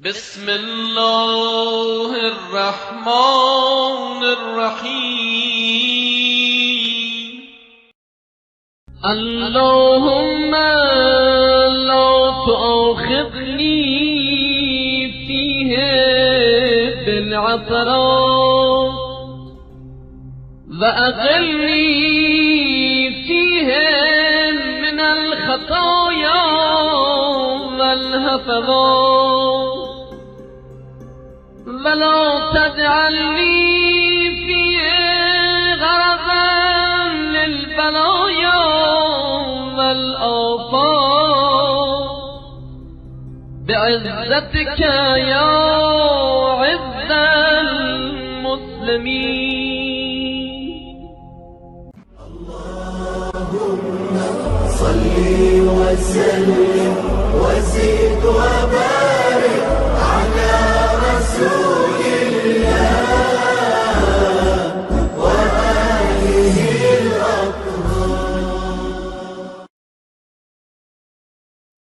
بسم الله الرحمن الرحيم. اللهم لا تؤاخذني فيه بالعثرات وأغلني فيه من الخطايا والهفوات، ولا تجعلني فيه غرضا للبلايا والآفات، بعزتك يا عز المسلمين. اللهم صل وسلم وزد وبارك